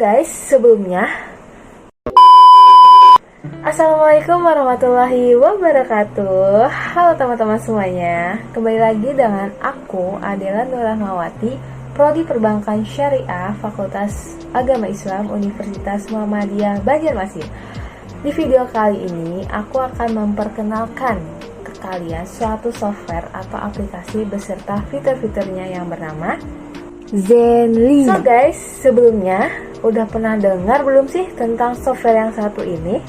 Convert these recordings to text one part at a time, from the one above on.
Guys, sebelumnya Assalamualaikum warahmatullahi wabarakatuh. Halo teman-teman semuanya. Kembali lagi dengan aku Adela Nurahmawati, Prodi Perbankan Syariah, Fakultas Agama Islam, Universitas Muhammadiyah Banjarmasin. Di video kali ini aku akan memperkenalkan ke kalian suatu software atau aplikasi beserta fitur-fiturnya yang bernama Zenly. So guys, sebelumnya udah pernah dengar belum sih tentang software yang satu ini?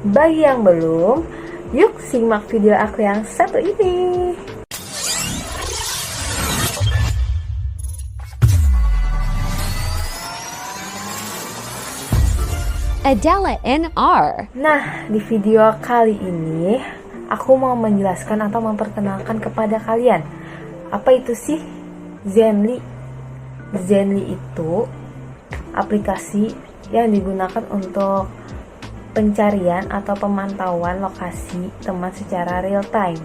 Bagi yang belum, yuk simak video aku yang satu ini. Adela NR. Nah, di video kali ini aku mau menjelaskan atau memperkenalkan kepada kalian apa itu sih Zenly. Zenly itu aplikasi yang digunakan untuk pencarian atau pemantauan lokasi teman secara real time.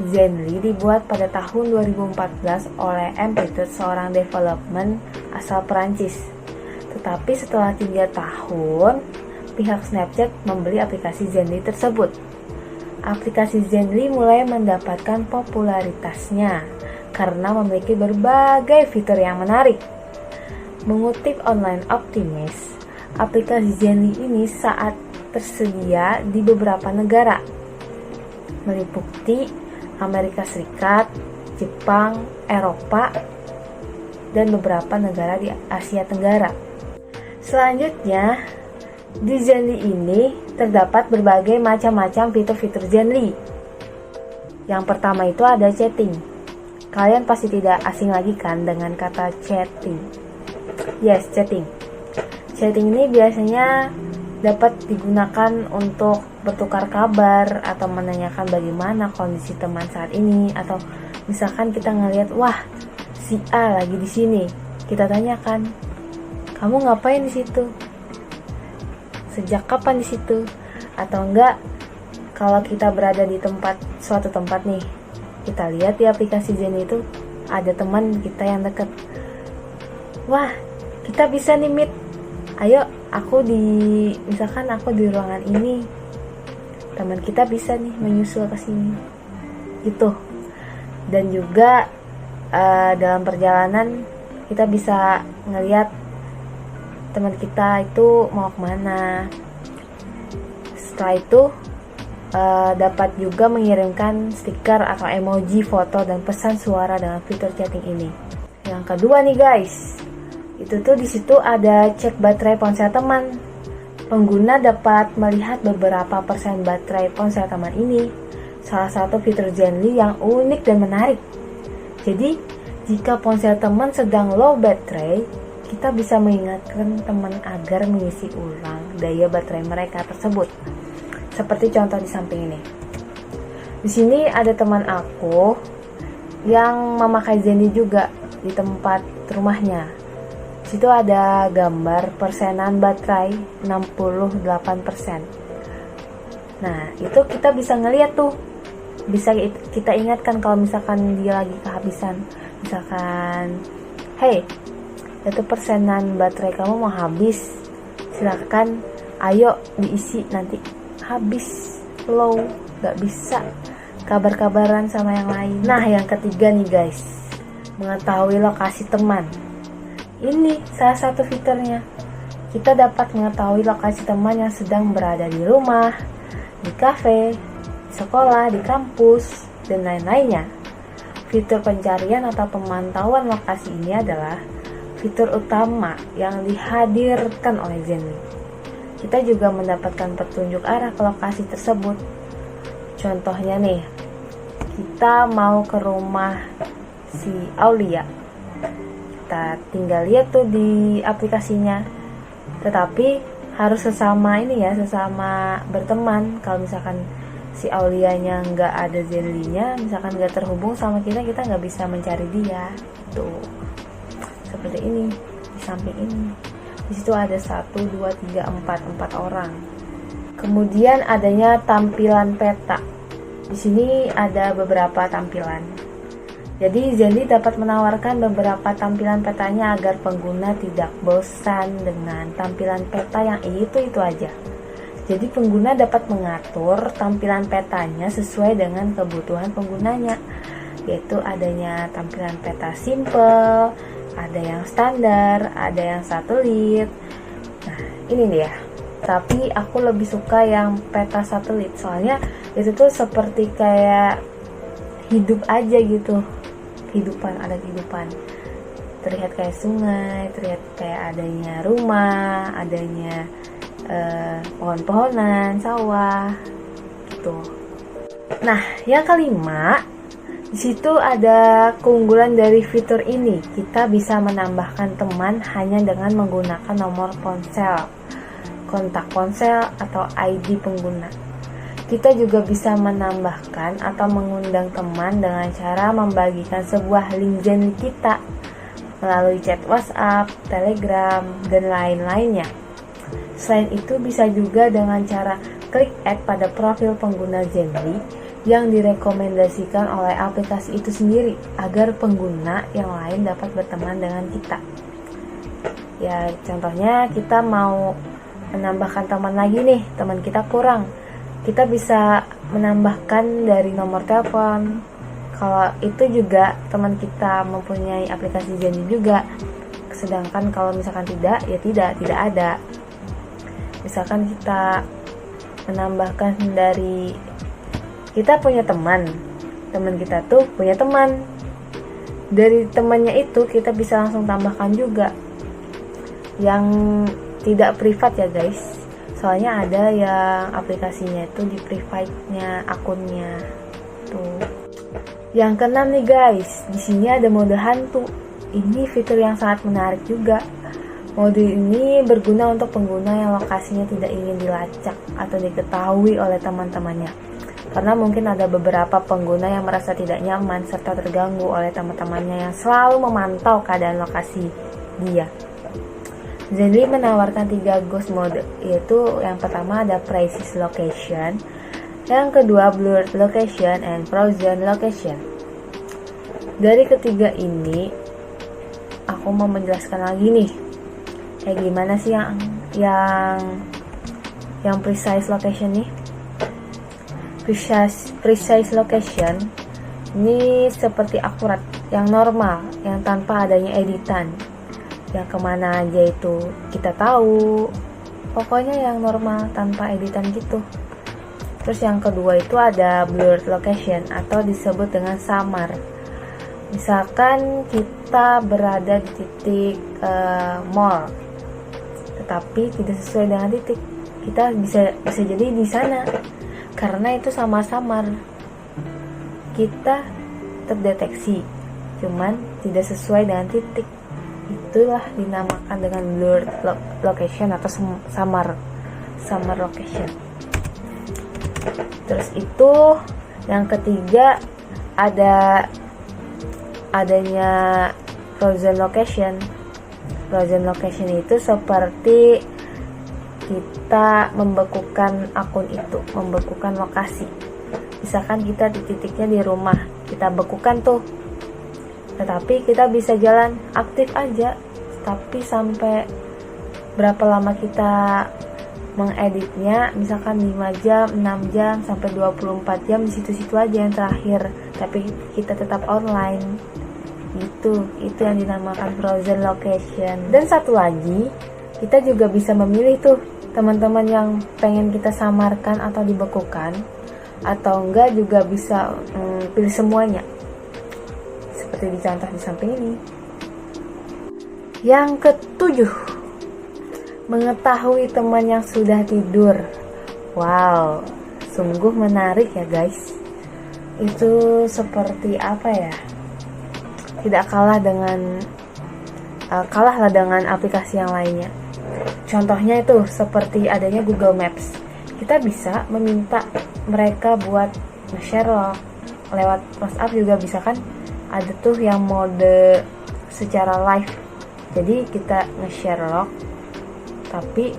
Zenly dibuat pada tahun 2014 oleh Empire, seorang development asal Perancis. Tetapi setelah 3 tahun, pihak Snapchat membeli aplikasi Zenly tersebut. Aplikasi Zenly mulai mendapatkan popularitasnya karena memiliki berbagai fitur yang menarik. Mengutip Online Optimist, aplikasi Zenly ini saat tersedia di beberapa negara, meliputi Amerika Serikat, Jepang, Eropa, dan beberapa negara di Asia Tenggara. Selanjutnya, di Zenly ini terdapat berbagai macam-macam fitur-fitur Zenly. Yang pertama itu ada chatting. Kalian pasti tidak asing lagi kan dengan kata chatting. Yes, chatting. Chatting ini biasanya dapat digunakan untuk bertukar kabar atau menanyakan bagaimana kondisi teman saat ini, atau misalkan kita ngelihat, wah, si A lagi di sini. Kita tanyakan, kamu ngapain di situ? Sejak kapan di situ? Atau enggak, kalau kita berada di suatu tempat nih, kita lihat di aplikasi Zenly itu ada teman kita yang dekat. Wah, kita bisa nih meet. Ayo, misalkan aku di ruangan ini. Teman kita bisa nih menyusul ke sini. Gitu. Dan juga dalam perjalanan kita bisa ngelihat teman kita itu mau kemana. Setelah itu dapat juga mengirimkan stiker atau emoji, foto, dan pesan suara dengan fitur chatting ini. Yang kedua nih guys, itu tuh di situ ada cek baterai ponsel teman. Pengguna dapat melihat beberapa persen baterai ponsel teman ini. Salah satu fitur Zenly yang unik dan menarik. Jadi, jika ponsel teman sedang low baterai, kita bisa mengingatkan teman agar mengisi ulang daya baterai mereka tersebut. Seperti contoh di samping ini. Di sini ada teman aku yang memakai Zenly juga di tempat rumahnya. Situ ada gambar persenan baterai 68%. Nah, itu kita bisa ngeliat tuh. Bisa kita ingatkan kalau misalkan dia lagi kehabisan. Misalkan, hey, itu persenan baterai kamu mau habis. Silakan, ayo diisi, nanti habis, low, gak bisa kabar-kabaran sama yang lain. Nah, yang ketiga nih guys, mengetahui lokasi teman. Ini salah satu fiturnya. Kita dapat mengetahui lokasi teman yang sedang berada di rumah, di kafe, di sekolah, di kampus, dan lain-lainnya. Fitur pencarian atau pemantauan lokasi ini adalah fitur utama yang dihadirkan oleh Zenly. Kita juga mendapatkan petunjuk arah ke lokasi tersebut. Contohnya nih, kita mau ke rumah si Aulia. Kita tinggal lihat tuh di aplikasinya. Tetapi harus sesama berteman. Kalau misalkan si Aulianya nggak ada Zenly-nya, misalkan nggak terhubung sama kita nggak bisa mencari dia. Tuh, seperti ini di samping ini. Di situ ada 1, 2, 3, 4 orang. Kemudian adanya tampilan peta. Di sini ada beberapa tampilan. Jadi Zenly dapat menawarkan beberapa tampilan petanya agar pengguna tidak bosan dengan tampilan peta yang itu aja. Jadi pengguna dapat mengatur tampilan petanya sesuai dengan kebutuhan penggunanya, yaitu adanya tampilan peta simple, ada yang standar, ada yang satelit. Nah, ini dia. Tapi aku lebih suka yang peta satelit, soalnya itu tuh seperti kayak hidup aja gitu. Ada kehidupan. Terlihat kayak sungai, terlihat kayak adanya rumah, adanya pohon-pohonan, sawah gitu. Nah, yang kelima, di situ ada keunggulan dari fitur ini. Kita bisa menambahkan teman hanya dengan menggunakan nomor ponsel, kontak ponsel atau ID pengguna. Kita juga bisa menambahkan atau mengundang teman dengan cara membagikan sebuah link Zenly kita melalui chat WhatsApp, Telegram, dan lain-lainnya. Selain itu bisa juga dengan cara klik add pada profil pengguna Zenly yang direkomendasikan oleh aplikasi itu sendiri agar pengguna yang lain dapat berteman dengan kita. Ya, contohnya kita mau menambahkan teman lagi nih, teman kita kurang. Kita bisa menambahkan dari nomor telepon. Kalau itu juga teman kita mempunyai aplikasi Zenly juga. Sedangkan kalau misalkan tidak, ya tidak ada. Misalkan kita menambahkan dari kita punya teman kita tuh punya teman. Dari temannya itu kita bisa langsung tambahkan juga. Yang tidak privat ya guys. Soalnya ada yang aplikasinya itu di private-nya akunnya tuh. Yang keenam nih guys, di sini ada mode hantu. Ini fitur yang sangat menarik juga. Mode ini berguna untuk pengguna yang lokasinya tidak ingin dilacak atau diketahui oleh teman-temannya. Karena mungkin ada beberapa pengguna yang merasa tidak nyaman serta terganggu oleh teman-temannya yang selalu memantau keadaan lokasi dia. Zenly menawarkan 3 ghost mode, yaitu yang pertama ada Precise Location, yang kedua Blurred Location, and Frozen Location. Dari ketiga ini, aku mau menjelaskan lagi nih, kayak gimana sih yang Precise Location nih? Precise Location ini seperti akurat, yang normal, yang tanpa adanya editan. Yang kemana aja itu kita tahu, pokoknya yang normal tanpa editan gitu. Terus yang kedua itu ada blurred location atau disebut dengan samar. Misalkan kita berada di titik mall, tetapi tidak sesuai dengan titik, kita bisa jadi di sana karena itu samar-samar. Kita terdeteksi, cuman tidak sesuai dengan titik. Itulah dinamakan dengan blurred location atau samar location. Terus itu yang ketiga adanya frozen location. Frozen location itu seperti kita membekukan akun itu, membekukan lokasi. Misalkan kita di titiknya di rumah, kita bekukan tuh. Tetapi kita bisa jalan aktif aja, tapi sampai berapa lama kita mengeditnya, misalkan 5 jam, 6 jam, sampai 24 jam, di situ-situ aja yang terakhir, tapi kita tetap online. Itu yang dinamakan frozen location. Dan satu lagi, kita juga bisa memilih tuh teman-teman yang pengen kita samarkan atau dibekukan, atau enggak juga bisa pilih semuanya. Seperti di contoh di samping ini. Yang ketujuh, mengetahui teman yang sudah tidur. Wow, sungguh menarik ya guys. Itu seperti apa ya? Tidak kalah dengan aplikasi yang lainnya. Contohnya itu seperti adanya Google Maps. Kita bisa meminta mereka buat nge-share log. Lewat WhatsApp juga bisa kan? Ada tuh yang mode secara live. Jadi kita nge-share log, tapi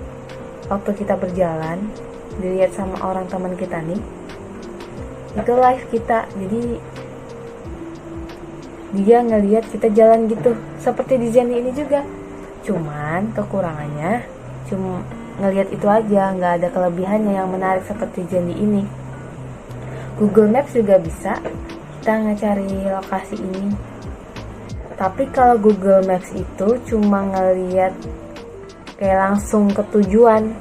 waktu kita berjalan dilihat sama orang teman kita nih, itu live kita. Jadi dia ngelihat kita jalan gitu, seperti di Zenly ini juga. Cuman kekurangannya cuma ngelihat itu aja, nggak ada kelebihannya yang menarik seperti Zenly ini. Google Maps juga bisa kita ngecari lokasi ini. Tapi kalau Google Maps itu cuma ngelihat kayak langsung ke tujuan,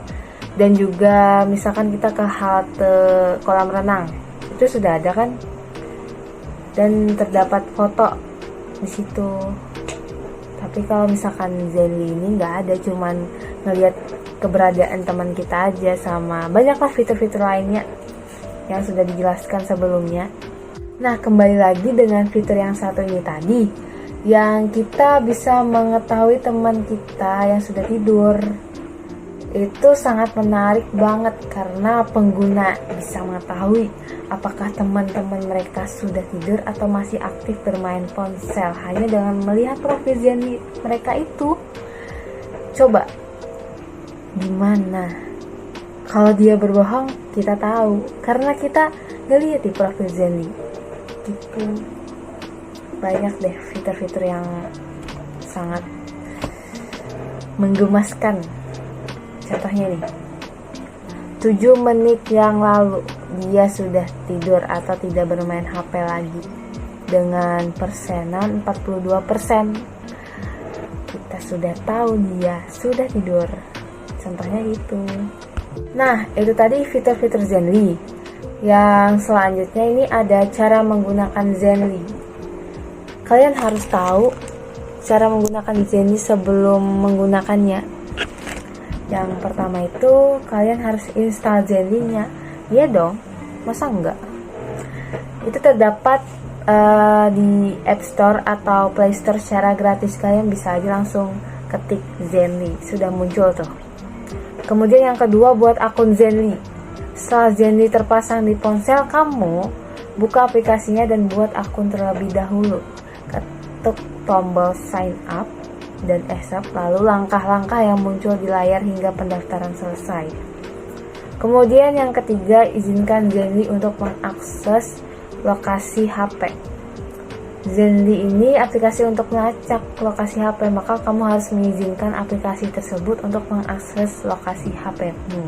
dan juga misalkan kita ke halte kolam renang, itu sudah ada kan, dan terdapat foto di situ. Tapi kalau misalkan Zenly ini nggak ada, cuman ngelihat keberadaan teman kita aja, sama banyaklah fitur-fitur lainnya yang sudah dijelaskan sebelumnya. Nah, kembali lagi dengan fitur yang satu ini tadi, yang kita bisa mengetahui teman kita yang sudah tidur. Itu sangat menarik banget karena pengguna bisa mengetahui apakah teman-teman mereka sudah tidur atau masih aktif bermain ponsel hanya dengan melihat profil Zenly mereka itu. Coba, gimana kalau dia berbohong? Kita tahu karena kita ngeliat di profil Zenly gitu. Banyak deh fitur-fitur yang sangat menggemaskan. Contohnya nih, 7 menit yang lalu dia sudah tidur atau tidak bermain HP lagi, dengan persenan 42%. Kita sudah tahu dia sudah tidur. Contohnya gitu. Nah, itu tadi fitur-fitur Zenly. Yang selanjutnya ini ada cara menggunakan Zenly. Kalian harus tahu cara menggunakan Zenly sebelum menggunakannya. Yang pertama itu kalian harus install Zenly-nya. Iya dong, masa enggak? Itu terdapat di App Store atau Play Store secara gratis. Kalian bisa aja langsung ketik Zenly, sudah muncul tuh. Kemudian yang kedua, buat akun Zenly. Setelah Zenly terpasang di ponsel kamu, buka aplikasinya dan buat akun terlebih dahulu. Ketuk tombol sign up dan accept, lalu langkah-langkah yang muncul di layar hingga pendaftaran selesai. Kemudian yang ketiga, izinkan Zenly untuk mengakses lokasi HP. Zenly ini aplikasi untuk melacak lokasi HP, maka kamu harus mengizinkan aplikasi tersebut untuk mengakses lokasi HP-mu.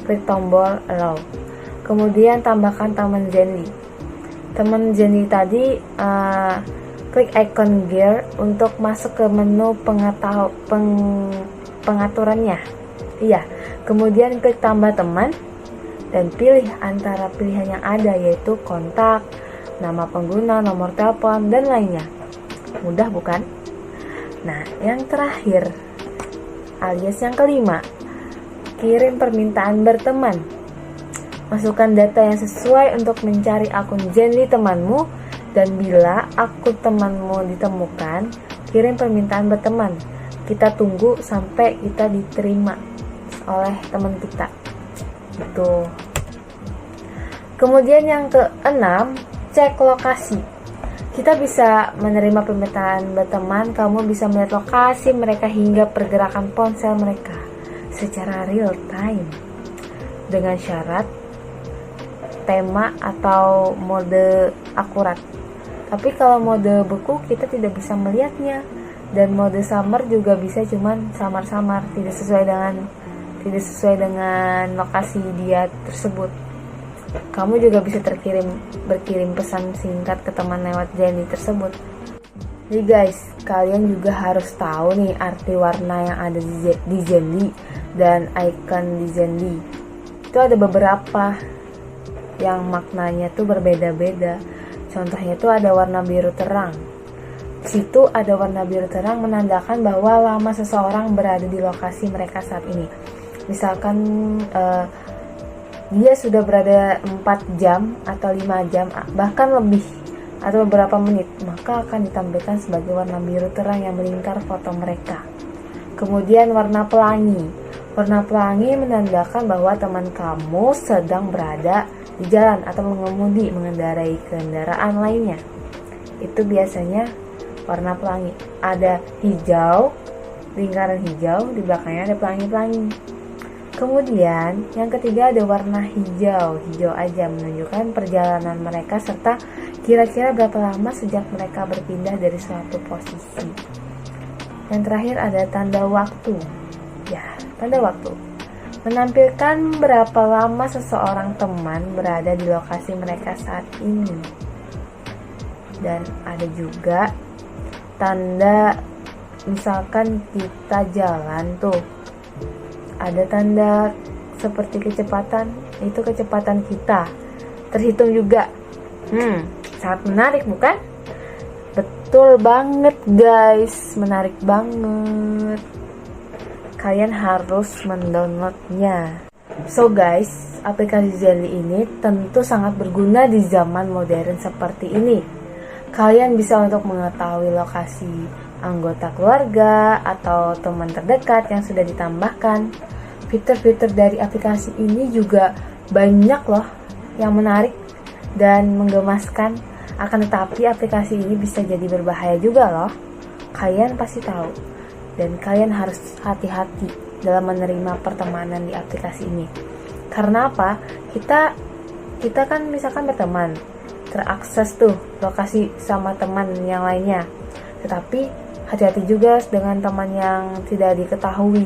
Klik tombol allow. Kemudian tambahkan teman Zenly. Teman Zenly tadi klik icon gear untuk masuk ke menu pengaturannya. Iya. Kemudian klik tambah teman dan pilih antara pilihan yang ada, yaitu kontak, nama pengguna, nomor telepon, dan lainnya. Mudah bukan? Nah, yang terakhir alias yang kelima, kirim permintaan berteman. Masukkan data yang sesuai untuk mencari akun Zenly temanmu, dan bila akun temanmu ditemukan, kirim permintaan berteman. Kita tunggu sampai kita diterima oleh teman kita. Gitu. Kemudian yang keenam, cek lokasi. Kita bisa menerima permintaan berteman, kamu bisa melihat lokasi mereka hingga pergerakan ponsel mereka secara real time dengan syarat tema atau mode akurat. Tapi kalau mode beku kita tidak bisa melihatnya, dan mode samar juga bisa, cuman samar-samar, tidak sesuai dengan lokasi dia tersebut. Kamu juga bisa berkirim pesan singkat ke teman lewat Zenly tersebut. Jadi guys, kalian juga harus tahu nih arti warna yang ada di Zenly dan icon di Zenly. Itu ada beberapa yang maknanya tuh berbeda-beda. Contohnya itu ada warna biru terang. Di situ ada warna biru terang menandakan bahwa lama seseorang berada di lokasi mereka saat ini. Misalkan dia sudah berada 4 jam atau 5 jam, bahkan lebih, atau beberapa menit, maka akan ditampilkan sebagai warna biru terang yang melingkar foto mereka. Kemudian warna pelangi. Warna pelangi menandakan bahwa teman kamu sedang berada di jalan atau mengendarai kendaraan lainnya. Itu biasanya warna pelangi. Ada hijau, lingkaran hijau, di belakangnya ada pelangi-pelangi. Kemudian yang ketiga ada warna hijau. Hijau aja menunjukkan perjalanan mereka serta kira-kira berapa lama sejak mereka berpindah dari suatu posisi. Yang terakhir ada tanda waktu. Ya, tanda waktu menampilkan berapa lama seseorang teman berada di lokasi mereka saat ini. Dan ada juga tanda, misalkan kita jalan tuh, ada tanda seperti kecepatan, itu kecepatan kita terhitung juga. Sangat menarik bukan? Betul banget guys, menarik banget. Kalian harus mendownloadnya. So guys, aplikasi Zenly ini tentu sangat berguna di zaman modern seperti ini. Kalian bisa untuk mengetahui lokasi anggota keluarga atau teman terdekat yang sudah ditambahkan. Fitur-fitur dari aplikasi ini juga banyak loh yang menarik dan menggemaskan. Akan tetapi aplikasi ini bisa jadi berbahaya juga loh. Kalian pasti tahu. Dan kalian harus hati-hati dalam menerima pertemanan di aplikasi ini. Karena apa? Kita kan misalkan berteman, terakses tuh lokasi sama teman yang lainnya. Tetapi hati-hati juga dengan teman yang tidak diketahui.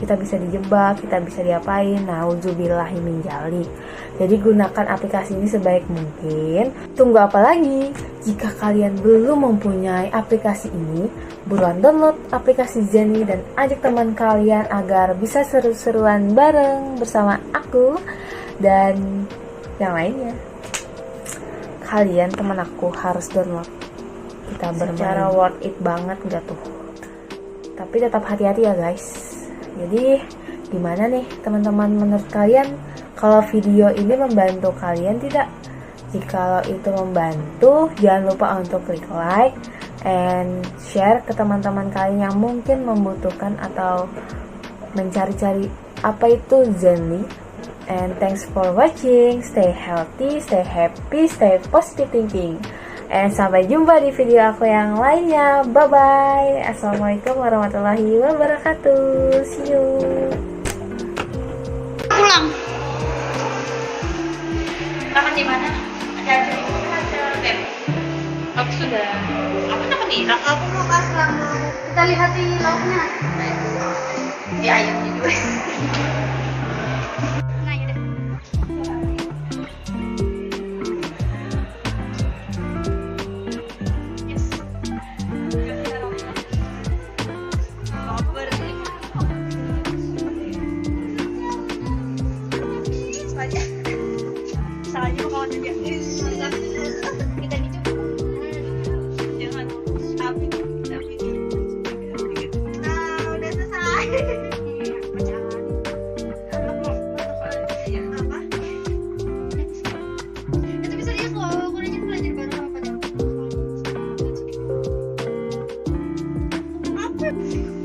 Kita bisa dijebak, kita bisa diapain. Nauzubillahi min dzalik. Jadi gunakan aplikasi ini sebaik mungkin. Tunggu apa lagi? Jika kalian belum mempunyai aplikasi ini, buruan download aplikasi Zenly dan ajak teman kalian agar bisa seru-seruan bareng bersama aku dan yang lainnya. Kalian teman aku harus download. Kita bermain. Secara worth it banget gak tuh? Tapi tetap hati-hati ya guys. Jadi gimana nih teman-teman menurut kalian? Kalau video ini membantu kalian tidak? Jika itu membantu, jangan lupa untuk klik like and share ke teman-teman kalian yang mungkin membutuhkan atau mencari-cari apa itu Zenly. And thanks for watching. Stay healthy, stay happy, stay positive thinking. And sampai jumpa di video aku yang lainnya. Bye-bye. Assalamualaikum warahmatullahi wabarakatuh. See you. Pulang. Makan di mana? Ada web. Aku sudah. Aku makan di Irak. Aku mau kasih. Kita lihat di lauknya. Di ayamnya juga. Nah, yaudah. Yes. Cover. Salahnya mau kawan aja. Kita dicoba. Jangan. Tapi. Nah, udah selesai. Pacaran. Apa? Tapi serius loh, aku nanya belajar baru apa? Apa?